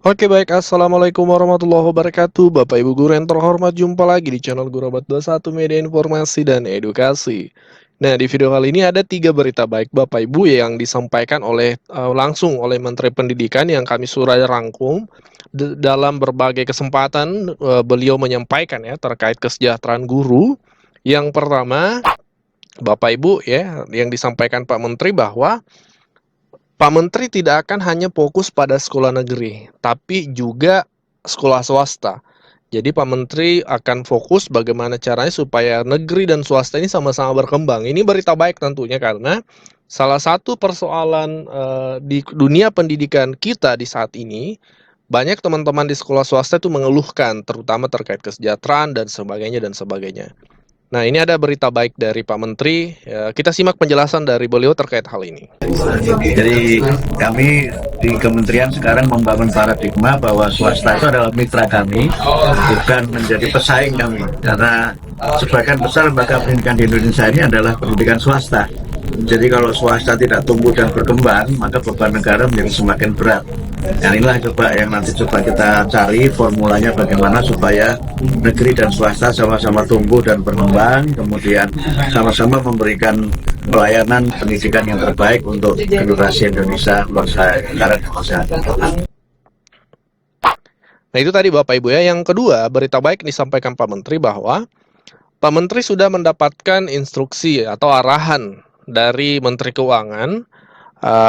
Oke baik, Assalamualaikum warahmatullahi wabarakatuh. Bapak Ibu guru yang terhormat, jumpa lagi di channel Guru Abad 21 Media Informasi dan Edukasi. Nah, di video kali ini ada 3 berita baik Bapak Ibu yang disampaikan langsung oleh Menteri Pendidikan yang kami sudah rangkum. Dalam berbagai kesempatan beliau menyampaikan ya terkait kesejahteraan guru. Yang pertama, Bapak Ibu ya, yang disampaikan Pak Menteri bahwa Pak Menteri tidak akan hanya fokus pada sekolah negeri, tapi juga sekolah swasta. Jadi Pak Menteri akan fokus bagaimana caranya supaya negeri dan swasta ini sama-sama berkembang. Ini berita baik tentunya karena salah satu persoalan di dunia pendidikan kita di saat ini, banyak teman-teman di sekolah swasta itu mengeluhkan, terutama terkait kesejahteraan dan sebagainya dan sebagainya. Nah, ini ada berita baik dari Pak Menteri. Ya, kita simak penjelasan dari beliau terkait hal ini. Jadi kami di kementerian sekarang membangun paradigma bahwa swasta itu adalah mitra kami, bukan menjadi pesaing kami. Karena sebagian besar lembaga pendidikan di Indonesia ini adalah pendidikan swasta. Jadi kalau swasta tidak tumbuh dan berkembang, maka beban negara menjadi semakin berat. Dan inilah yang nanti coba kita cari formulanya bagaimana supaya negeri dan swasta sama-sama tumbuh dan berkembang, kemudian sama-sama memberikan pelayanan pendidikan yang terbaik untuk generasi Indonesia, bangsa negara dan masyarakat. Nah, itu tadi Bapak Ibu ya. Yang kedua, berita baik disampaikan Pak Menteri bahwa Pak Menteri sudah mendapatkan instruksi atau arahan dari Menteri Keuangan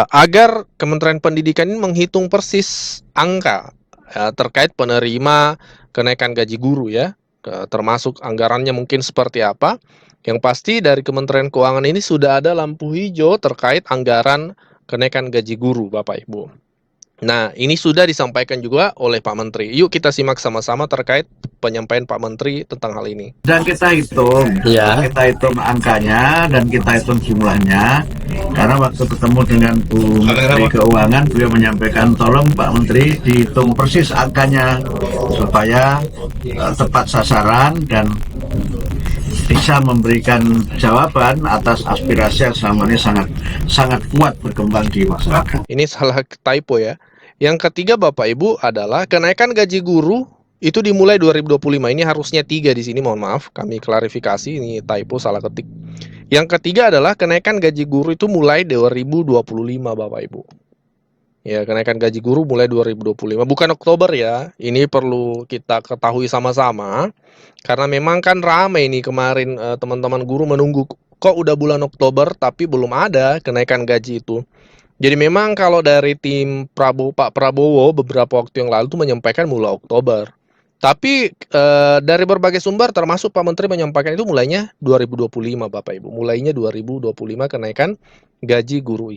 agar Kementerian Pendidikan ini menghitung persis angka terkait penerima kenaikan gaji guru ya, termasuk anggarannya mungkin seperti apa. Yang pasti dari Kementerian Keuangan ini sudah ada lampu hijau terkait anggaran kenaikan gaji guru Bapak Ibu. Nah, ini sudah disampaikan juga oleh Pak Menteri. Yuk kita simak sama-sama terkait penyampaian Pak Menteri tentang hal ini. Dan kita hitung, kita hitung angkanya dan kita hitung jumlahnya. Karena waktu ketemu dengan Bu Menteri Keuangan, beliau menyampaikan tolong Pak Menteri dihitung persis angkanya supaya tepat sasaran dan bisa memberikan jawaban atas aspirasi yang selama ini sangat kuat berkembang di masyarakat. Ini salah typo ya. Yang ketiga Bapak Ibu adalah kenaikan gaji guru itu dimulai 2025. Ini harusnya 3 di sini, mohon maaf, kami klarifikasi, ini typo salah ketik. Yang ketiga adalah kenaikan gaji guru itu mulai 2025 Bapak Ibu. Ya, kenaikan gaji guru mulai 2025, bukan Oktober ya. Ini perlu kita ketahui sama-sama. Karena memang kan ramai nih kemarin teman-teman guru menunggu kok udah bulan Oktober tapi belum ada kenaikan gaji itu. Jadi memang kalau dari tim Pak Prabowo beberapa waktu yang lalu tuh menyampaikan mulai Oktober. Tapi dari berbagai sumber termasuk Pak Menteri menyampaikan itu mulainya 2025 Bapak Ibu. Mulainya 2025 kenaikan gaji guru.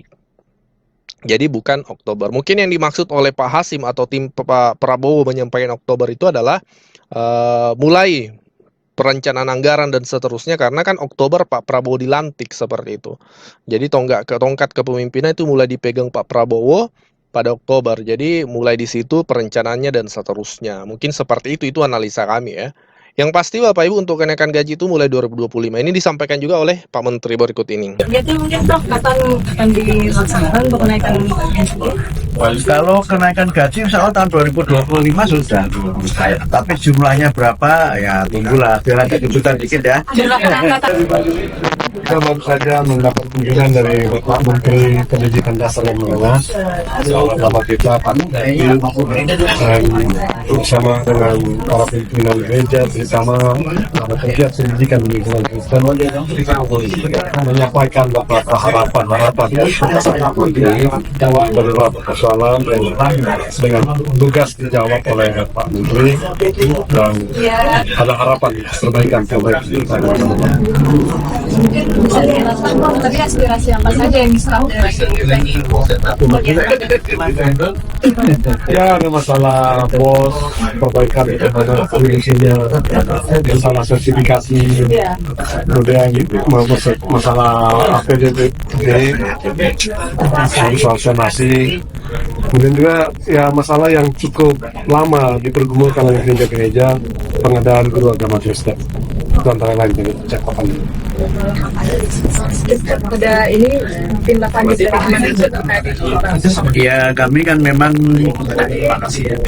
Jadi bukan Oktober. Mungkin yang dimaksud oleh Pak Hasim atau tim Pak Prabowo menyampaikan Oktober itu adalah mulai perencanaan anggaran dan seterusnya, karena kan Oktober Pak Prabowo dilantik seperti itu. Jadi tongkat kepemimpinan itu mulai dipegang Pak Prabowo pada Oktober. Jadi mulai di situ perencanaannya dan seterusnya. Mungkin seperti itu analisa kami ya. Yang pasti Bapak Ibu untuk kenaikan gaji itu mulai 2025. Ini disampaikan juga oleh Pak Menteri berikut ini. Jadi mungkin Prof kapan dilaksanakan untuk kenaikan gaji? Kalau kenaikan gaji insya Allah tahun 2025 sudah. Tapi jumlahnya berapa ya tunggulah, biar ada kejutan dikit ya. Kita baru saja mendapat kunjungan dari Bapak Menteri Pendidikan Dasar dan Menengah. Bersama kita Pak Menteri dan bersama dengan para pimpinan gereja, terutama para pegiat pendidikan di lingkungan Kristen, menyampaikan beberapa harapan beberapa persoalan dengan tugas dijawab oleh Pak Menteri, dan ada harapan perbaikan Mungkin bisa dijelaskan Prof, tadi aspirasi apa saja yang diserap dari ya, ada masalah bos, perbaikan bagaimana kondisinya, masalah sertifikasi, kemudian masalah APDB, soal zonasi, kemudian juga ya masalah yang cukup lama dipergumulkan oleh gereja-gereja, pengadaan guru agama Kristen. Itu antara lain dari catatan ini. Ada ini tindak lanjut dari kemana? Ya kami kan memang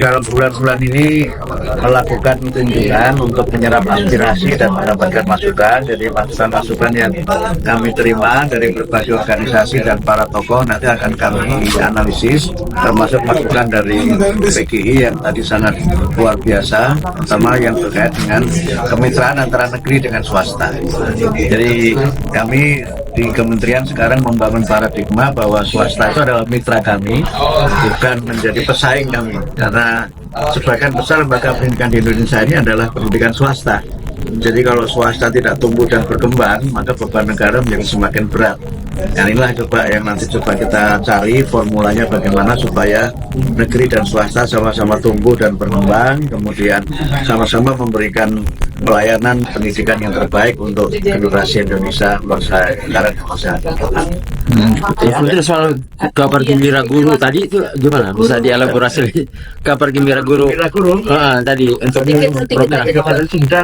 dalam bulan-bulan ini melakukan kunjungan untuk menyerap aspirasi dan mendapatkan masukan. Jadi masukan-masukan yang kami terima dari berbagai organisasi dan para tokoh nanti akan kami analisis, termasuk masukan dari PGI yang tadi sangat luar biasa, terutama yang terkait dengan kemitraan antara negeri dengan swasta. Jadi kami di kementerian sekarang membangun paradigma bahwa swasta itu adalah mitra kami, bukan menjadi pesaing kami. Karena sebagian besar lembaga pendidikan di Indonesia ini adalah pendidikan swasta. Jadi kalau swasta tidak tumbuh dan berkembang, maka beban negara menjadi semakin berat. Dan inilah coba yang nanti coba kita cari formulanya bagaimana supaya negeri dan swasta sama-sama tumbuh dan berkembang, kemudian sama-sama memberikan pelayanan pendidikan yang terbaik untuk generasi Indonesia bangsa negara Indonesia. Itu soal kabar gembira guru tadi itu gimana? Bisa dielaborasi kabar gembira guru? Tadi untuk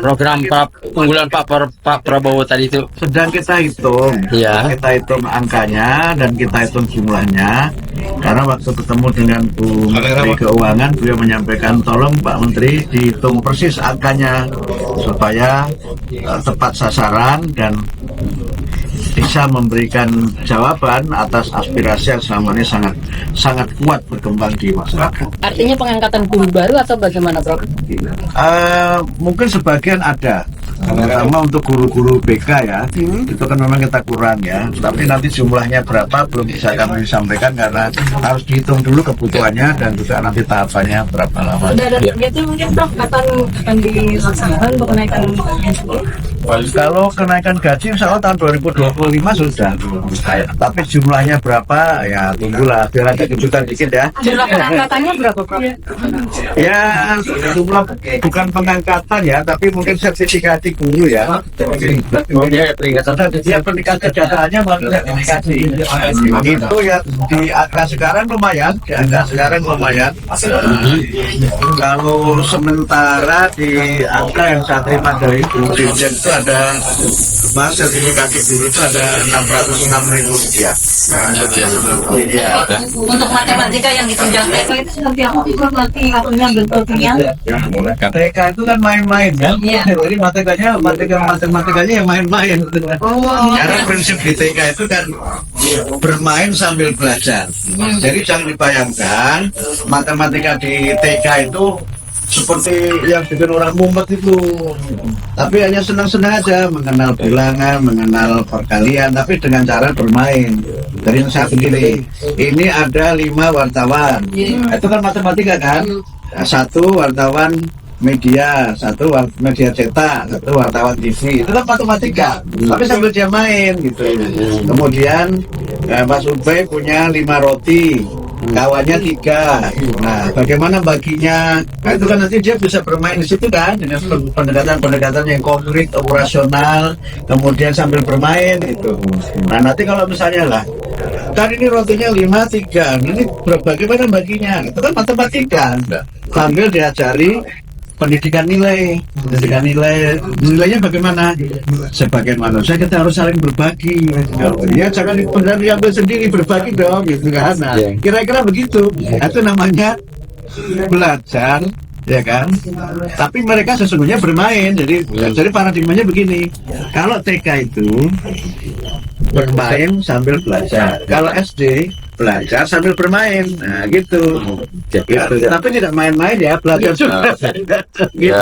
program unggulan Pak Prabowo tadi itu Sedang kita hitung, ya. Kita hitung angkanya dan kita hitung jumlahnya. Karena waktu ketemu dengan Bu Menteri Keuangan, beliau menyampaikan tolong Pak Menteri dihitung persis angkanya supaya tepat sasaran dan bisa memberikan jawaban atas aspirasi yang selama ini sangat kuat berkembang di masyarakat. Artinya pengangkatan guru baru atau bagaimana, Prof? Mungkin sebagian ada, terutama untuk guru-guru BK ya, itu kan memang kita kurang ya. Tapi nanti jumlahnya berapa belum bisa kami sampaikan karena harus dihitung dulu kebutuhannya dan juga nanti tahapannya berapa lama. Sudah ada targetnya mungkin, Prof, kapan dilaksanakan untuk kenaikan gaji? Kalau kenaikan gaji insya Allah tahun 2025 sudah. Tapi jumlahnya berapa ya tunggulah, biar ada kejutan dikit ya. Jumlah pengangkatannya berapa, Prof? Ya jumlah bukan pengangkatan ya, tapi mungkin sertifikasi guru ya. Sertifikat kejasaannya baru sertifikasi. Itu ya di angka sekarang lumayan, Kalau sementara di angka yang saya terima dari Bu Dirjen itu ada sertifikasi guru itu ada 606.000 rupiah. Untuk matematika yang ditunjang TK itu seperti apa? Nanti akunnya bentuknya? TK itu kan main-main kan? Jadi matematikanya yang main-main. Karena prinsip di TK itu kan bermain sambil belajar. Jadi jangan dibayangkan matematika di TK itu seperti yang bikin orang mumet itu, tapi hanya senang-senang aja mengenal bilangan, mengenal perkalian, tapi dengan cara bermain. Dari yang saya sendiri, ini ada 5 wartawan, itu kan matematika kan, 1 wartawan media, 1 media cetak, 1 wartawan TV, itu kan matematika, tapi sambil dia main gitu. Kemudian Mas Ubay punya 5 roti, kawannya 3. Nah, bagaimana baginya? Nah, itu kan nanti dia bisa bermain di situ kan dengan pendekatan-pendekatan yang konkret, operasional, kemudian sambil bermain itu. Nah, nanti kalau misalnya lah, kan ini rotinya 5, 3. Ini bagaimana baginya? Itu kan matematika. Sambil diajari pendidikan nilainya bagaimana sebagai manusia kita harus saling berbagi ya, jangan benar diambil sendiri, berbagi dong gitu kan. Nah, kira-kira begitu. Itu namanya belajar ya kan, tapi mereka sesungguhnya bermain. Jadi paradigmanya begini, kalau TK itu bermain sambil belajar, kalau SD belajar sambil bermain. Nah gitu. Tapi tidak main-main ya, belajar juga. Gitu.